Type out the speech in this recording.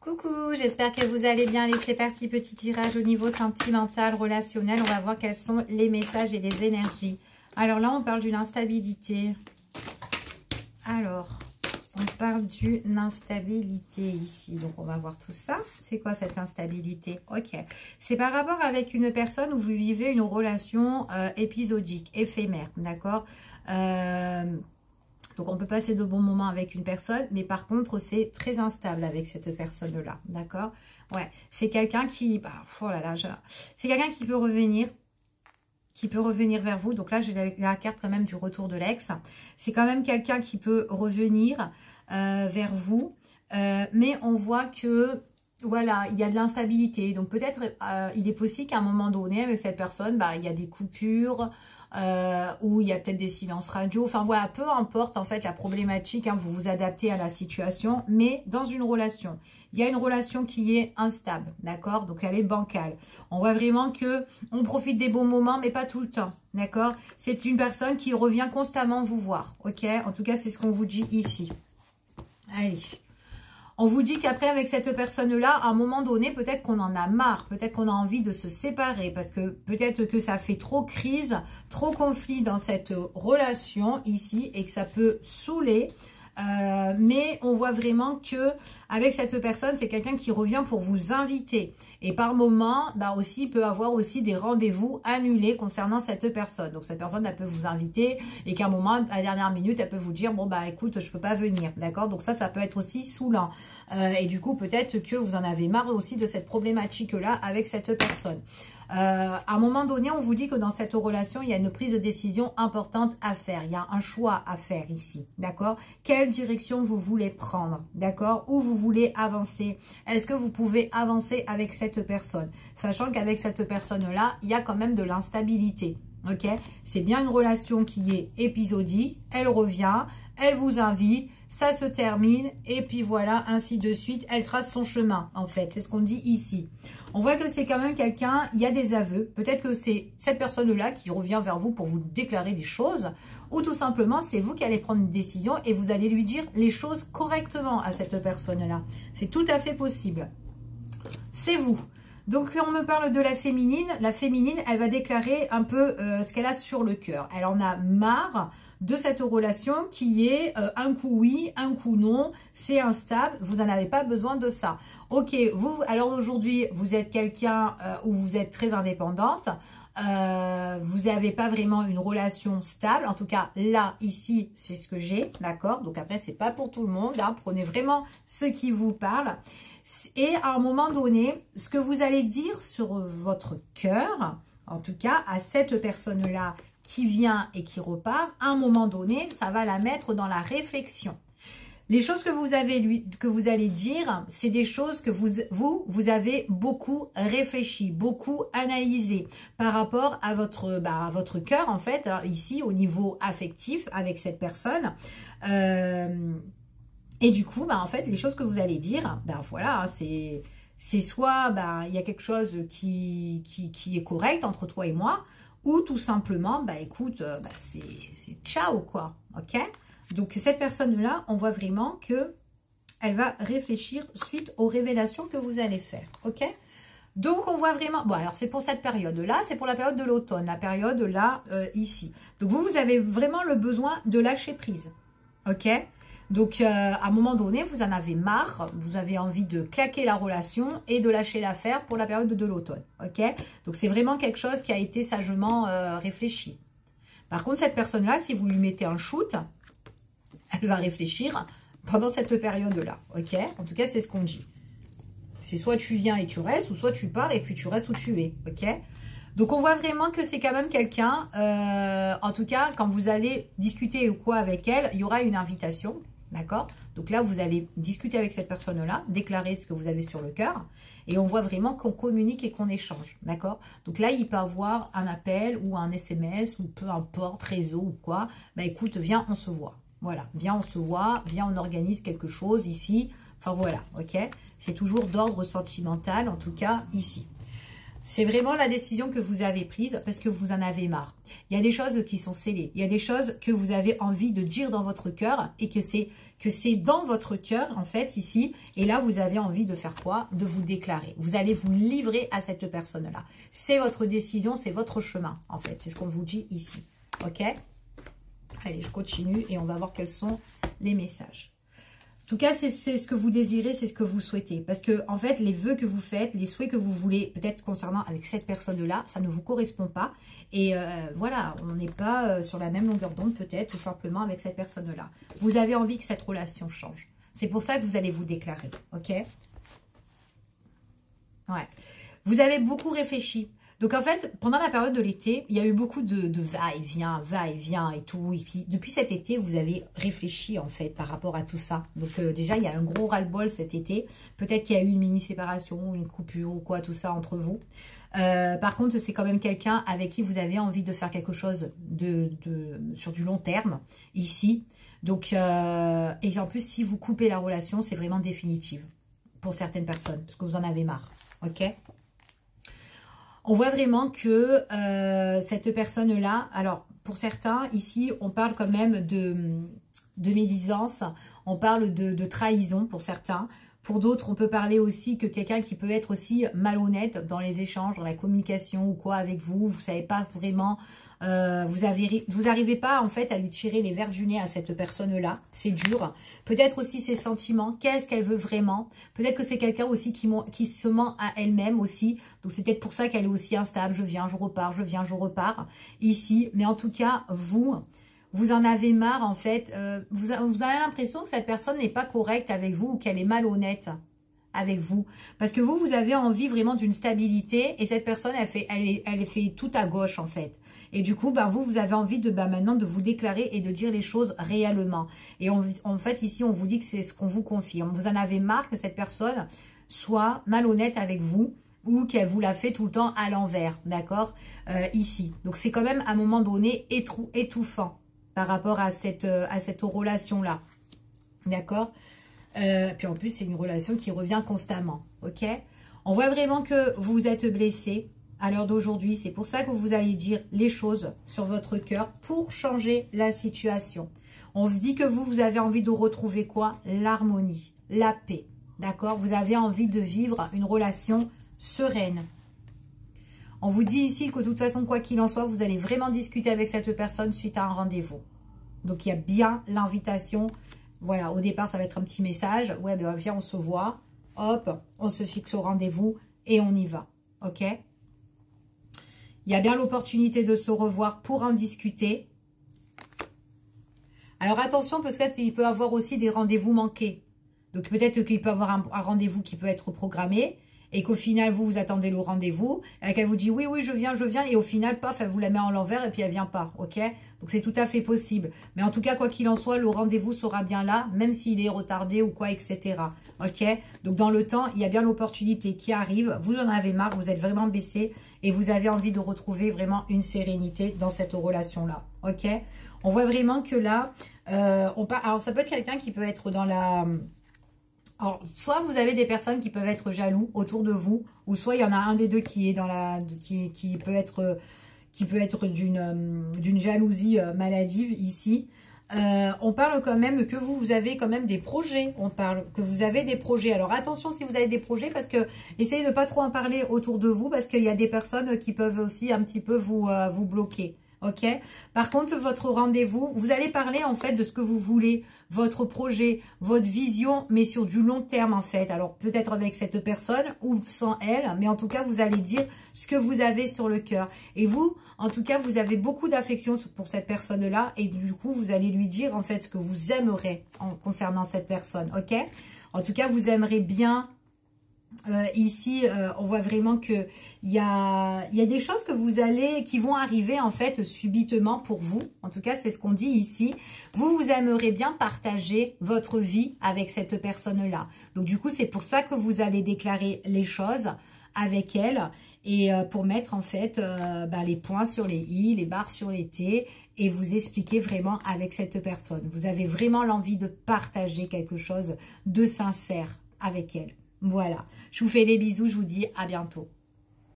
Coucou, j'espère que vous allez bien. Allez, c'est parti, petit tirage au niveau sentimental, relationnel. On va voir quels sont les messages et les énergies. Alors là, on parle d'une instabilité. Alors, on parle d'une instabilité ici. Donc, on va voir tout ça. C'est quoi cette instabilité? Ok. C'est par rapport avec une personne où vous vivez une relation épisodique, éphémère, d'accord? Donc, on peut passer de bons moments avec une personne, mais par contre, c'est très instable avec cette personne-là, d'accord? Ouais, c'est quelqu'un qui... Bah, oh là là, c'est quelqu'un qui peut revenir vers vous. Donc là, j'ai la carte quand même du retour de l'ex. C'est quand même quelqu'un qui peut revenir vers vous, mais on voit que... Voilà, il y a de l'instabilité. Donc peut-être, il est possible qu'à un moment donné, avec cette personne, bah, il y a des coupures, ou il y a peut-être des silences radio. Enfin voilà, peu importe en fait la problématique, hein, vous vous adaptez à la situation. Mais dans une relation, il y a une relation qui est instable, d'accord? Donc elle est bancale. On voit vraiment que on profite des bons moments, mais pas tout le temps, d'accord? C'est une personne qui revient constamment vous voir, ok? En tout cas, c'est ce qu'on vous dit ici. Allez. On vous dit qu'après, avec cette personne-là, à un moment donné, peut-être qu'on en a marre, peut-être qu'on a envie de se séparer, parce que peut-être que ça fait trop crise, trop conflit dans cette relation ici, et que ça peut saouler. Mais on voit vraiment que avec cette personne, c'est quelqu'un qui revient pour vous inviter. Et par moment, bah aussi, il peut avoir aussi des rendez-vous annulés concernant cette personne. Donc cette personne, elle peut vous inviter et qu'à un moment, à la dernière minute, elle peut vous dire, bon bah écoute, je peux pas venir, d'accord? Donc ça peut être aussi saoulant. Et du coup, peut-être que vous en avez marre aussi de cette problématique-là avec cette personne. À un moment donné, on vous dit que dans cette relation, il y a une prise de décision importante à faire. Il y a un choix à faire ici, d'accord? Quelle direction vous voulez prendre, d'accord? Où vous voulez avancer? Est-ce que vous pouvez avancer avec cette personne? Sachant qu'avec cette personne-là, il y a quand même de l'instabilité, ok? C'est bien une relation qui est épisodique, elle revient, elle vous invite, ça se termine, et puis voilà, ainsi de suite, elle trace son chemin, en fait, c'est ce qu'on dit ici. On voit que c'est quand même quelqu'un, il y a des aveux, peut-être que c'est cette personne-là qui revient vers vous pour vous déclarer des choses, ou tout simplement, c'est vous qui allez prendre une décision et vous allez lui dire les choses correctement à cette personne-là. C'est tout à fait possible. C'est vous. Donc, on me parle de la féminine, elle va déclarer un peu ce qu'elle a sur le cœur. Elle en a marre de cette relation qui est un coup oui, un coup non, c'est instable, vous n'en avez pas besoin de ça. Ok, vous, alors aujourd'hui, vous êtes quelqu'un où vous êtes très indépendante, vous n'avez pas vraiment une relation stable, en tout cas là, ici, c'est ce que j'ai, d'accord? Donc après, c'est pas pour tout le monde, hein, prenez vraiment ce qui vous parle. Et à un moment donné, ce que vous allez dire sur votre cœur, en tout cas à cette personne-là qui vient et qui repart, à un moment donné, ça va la mettre dans la réflexion. Les choses que vous allez dire, c'est des choses que vous avez beaucoup réfléchi, beaucoup analysé par rapport à votre cœur, en fait, ici, au niveau affectif avec cette personne. Et du coup, en fait, les choses que vous allez dire, voilà, c'est soit il y a quelque chose qui est correct entre toi et moi, ou tout simplement, écoute, c'est ciao, quoi, ok? Donc, cette personne-là, on voit vraiment que elle va réfléchir suite aux révélations que vous allez faire, ok? Donc, on voit vraiment... Bon, alors, c'est pour cette période-là, c'est pour la période de l'automne, la période là, ici. Donc, vous avez vraiment le besoin de lâcher prise, ok? Donc, à un moment donné, vous en avez marre, vous avez envie de claquer la relation et de lâcher l'affaire pour la période de l'automne, ok? Donc, c'est vraiment quelque chose qui a été sagement réfléchi. Par contre, cette personne-là, si vous lui mettez un shoot, elle va réfléchir pendant cette période-là, ok? En tout cas, c'est ce qu'on dit. C'est soit tu viens et tu restes, ou soit tu pars et puis tu restes où tu es, ok? Donc, on voit vraiment que c'est quand même quelqu'un, en tout cas, quand vous allez discuter ou quoi avec elle, il y aura une invitation. D'accord? Donc là, vous allez discuter avec cette personne-là, déclarer ce que vous avez sur le cœur. Et on voit vraiment qu'on communique et qu'on échange. D'accord? Donc là, il peut avoir un appel ou un SMS ou peu importe, réseau ou quoi. Écoute, viens, on se voit. Voilà, viens, on se voit. Viens, on organise quelque chose ici. Enfin, voilà, ok? C'est toujours d'ordre sentimental, en tout cas, ici. C'est vraiment la décision que vous avez prise parce que vous en avez marre. Il y a des choses qui sont scellées. Il y a des choses que vous avez envie de dire dans votre cœur et que c'est dans votre cœur, en fait, ici. Et là, vous avez envie de faire quoi? De vous déclarer. Vous allez vous livrer à cette personne-là. C'est votre décision, c'est votre chemin, en fait. C'est ce qu'on vous dit ici. OK? Allez, je continue et on va voir quels sont les messages. En tout cas, c'est ce que vous désirez, c'est ce que vous souhaitez. Parce que, en fait, les vœux que vous faites, les souhaits que vous voulez, peut-être concernant avec cette personne-là, ça ne vous correspond pas. Et voilà, on n'est pas sur la même longueur d'onde, peut-être, tout simplement, avec cette personne-là. Vous avez envie que cette relation change. C'est pour ça que vous allez vous déclarer, ok? Ouais. Vous avez beaucoup réfléchi. Donc, en fait, pendant la période de l'été, il y a eu beaucoup de va-et-vient et tout. Et puis, depuis cet été, vous avez réfléchi, en fait, par rapport à tout ça. Donc, déjà, il y a un gros ras-le-bol cet été. Peut-être qu'il y a eu une mini-séparation, une coupure ou quoi, tout ça entre vous. Par contre, c'est quand même quelqu'un avec qui vous avez envie de faire quelque chose sur du long terme, ici. Donc, et en plus, si vous coupez la relation, c'est vraiment définitive pour certaines personnes, parce que vous en avez marre, ok? On voit vraiment que cette personne-là, alors pour certains, ici, on parle quand même de médisance, on parle de trahison pour certains. Pour d'autres, on peut parler aussi que quelqu'un qui peut être aussi malhonnête dans les échanges, dans la communication ou quoi avec vous. Vous ne savez pas vraiment, vous n'arrivez pas en fait à lui tirer les verres du nez à cette personne-là. C'est dur. Peut-être aussi ses sentiments. Qu'est-ce qu'elle veut vraiment? Peut-être que c'est quelqu'un aussi qui se ment à elle-même aussi. Donc c'est peut-être pour ça qu'elle est aussi instable. Je viens, je repars, je viens, je repars. Ici. Mais en tout cas, vous en avez marre, en fait. Vous avez l'impression que cette personne n'est pas correcte avec vous ou qu'elle est malhonnête avec vous. Parce que vous avez envie vraiment d'une stabilité et cette personne, elle fait tout à gauche, en fait. Et du coup, vous avez envie maintenant de vous déclarer et de dire les choses réellement. Et en fait, ici, on vous dit que c'est ce qu'on vous confirme. Vous en avez marre que cette personne soit malhonnête avec vous ou qu'elle vous la fait tout le temps à l'envers, d'accord, ici. Donc, c'est quand même à un moment donné étouffant par rapport à cette relation-là. D'accord? Puis en plus, c'est une relation qui revient constamment. Ok? On voit vraiment que vous êtes blessé à l'heure d'aujourd'hui. C'est pour ça que vous allez dire les choses sur votre cœur pour changer la situation. On vous dit que vous avez envie de retrouver quoi? L'harmonie, la paix. D'accord? Vous avez envie de vivre une relation sereine. On vous dit ici que de toute façon, quoi qu'il en soit, vous allez vraiment discuter avec cette personne suite à un rendez-vous. Donc, il y a bien l'invitation. Voilà, au départ, ça va être un petit message. Ouais, ben viens, on se voit. Hop, on se fixe au rendez-vous et on y va. Ok? Il y a bien l'opportunité de se revoir pour en discuter. Alors, attention, parce qu'il peut y avoir aussi des rendez-vous manqués. Donc, peut-être qu'il peut y avoir un rendez-vous qui peut être programmé. Et qu'au final, vous attendez le rendez-vous, et qu'elle vous dit oui, je viens, et au final, paf, elle vous la met en l'envers et puis elle vient pas, ok? Donc c'est tout à fait possible. Mais en tout cas, quoi qu'il en soit, le rendez-vous sera bien là, même s'il est retardé ou quoi, etc. Ok? Donc dans le temps, il y a bien l'opportunité qui arrive, vous en avez marre, vous êtes vraiment baissé et vous avez envie de retrouver vraiment une sérénité dans cette relation-là, ok? On voit vraiment que là, alors ça peut être quelqu'un qui peut être dans la... Alors, soit vous avez des personnes qui peuvent être jaloux autour de vous, ou soit il y en a un des deux qui est dans qui peut être d'une jalousie maladive ici. On parle quand même que vous avez quand même des projets. On parle que vous avez des projets. Alors attention si vous avez des projets, parce que essayez de ne pas trop en parler autour de vous, parce qu'il y a des personnes qui peuvent aussi un petit peu vous bloquer. Ok? Par contre, votre rendez-vous, vous allez parler en fait de ce que vous voulez, votre projet, votre vision, mais sur du long terme en fait. Alors peut-être avec cette personne ou sans elle, mais en tout cas, vous allez dire ce que vous avez sur le cœur. Et vous, en tout cas, vous avez beaucoup d'affection pour cette personne-là et du coup, vous allez lui dire en fait ce que vous aimerez concernant cette personne. Ok? En tout cas, vous aimerez bien... ici, on voit vraiment que il y a des choses qui vont arriver en fait subitement pour vous. En tout cas, c'est ce qu'on dit ici. Vous aimeriez bien partager votre vie avec cette personne-là. Donc du coup, c'est pour ça que vous allez déclarer les choses avec elle et pour mettre en fait les points sur les i, les barres sur les t et vous expliquer vraiment avec cette personne. Vous avez vraiment l'envie de partager quelque chose de sincère avec elle. Voilà, je vous fais des bisous, je vous dis à bientôt.